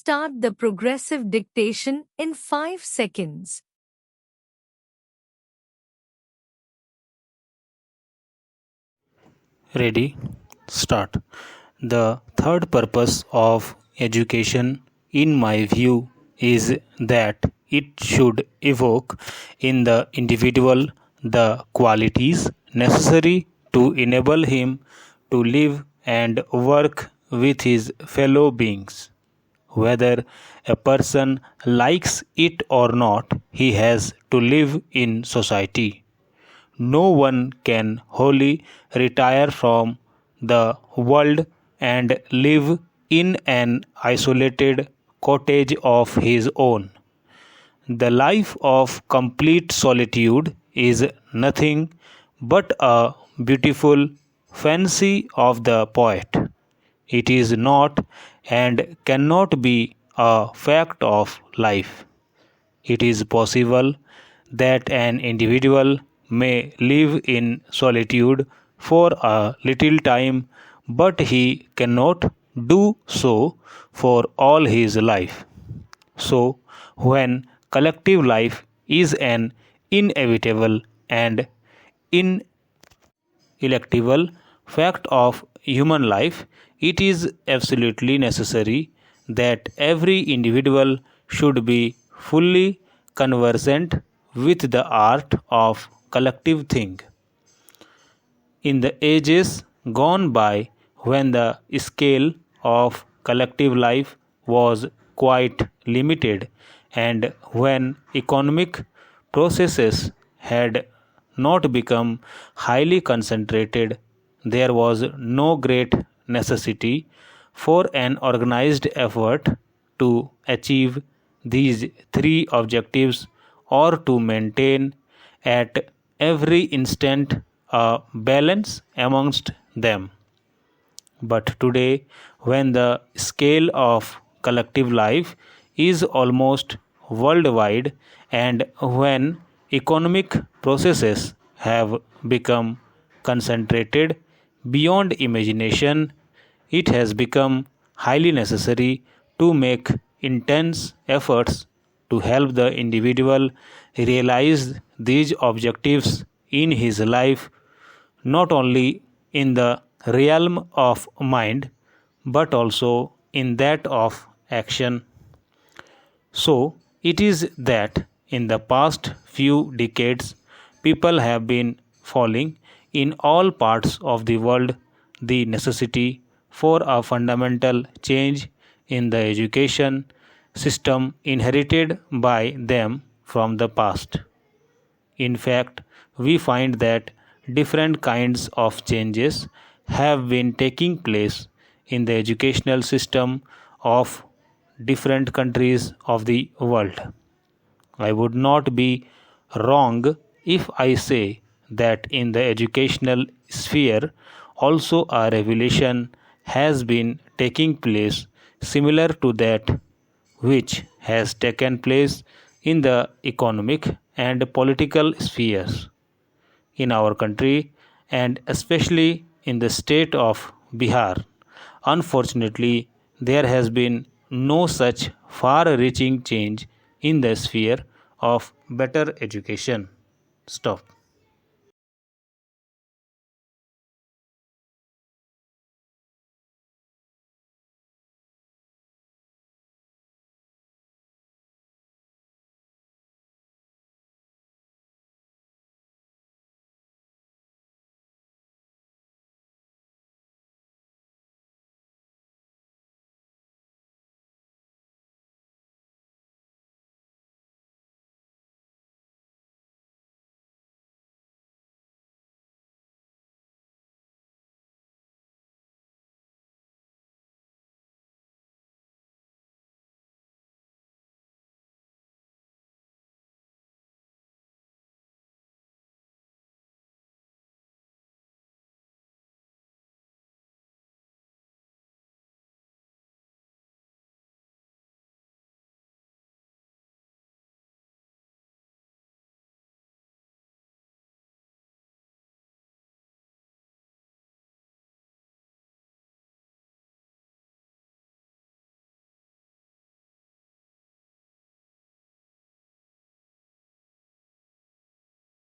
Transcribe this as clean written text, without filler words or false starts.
start the progressive dictation in 5 seconds. Ready? Start. The third purpose of education, in my view, is that it should evoke in the individual the qualities necessary to enable him to live and work with his fellow beings. Whether a person likes it or not, he has to live in society. No one can wholly retire from the world and live in an isolated cottage of his own. The life of complete solitude is nothing but a beautiful fancy of the poet. It is not and cannot be a fact of life. It is possible that an individual may live in solitude for a little time, but he cannot do so for all his life. So, when collective life is an inevitable and ineluctable fact of human life, it is absolutely necessary that every individual should be fully conversant with the art of collective thing. In the ages gone by, when the scale of collective life was quite limited, and when economic processes had not become highly concentrated, there was no great necessity for an organized effort to achieve these three objectives or to maintain at every instant a balance amongst them. But today, when the scale of collective life is almost worldwide and when economic processes have become concentrated beyond imagination, it has become highly necessary to make intense efforts to help the individual realize these objectives in his life, not only in the realm of mind but also in that of action. So, it is that in the past few decades, people have been falling in all parts of the world the necessity for a fundamental change in the education system inherited by them from the past. In fact, we find that different kinds of changes have been taking place in the educational system of different countries of the world. I would not be wrong if I say that in the educational sphere also a revolution has been taking place similar to that which has taken place in the economic and political spheres in our country and especially in the state of Bihar. Unfortunately, there has been no such far reaching change in the sphere of better education. Stop.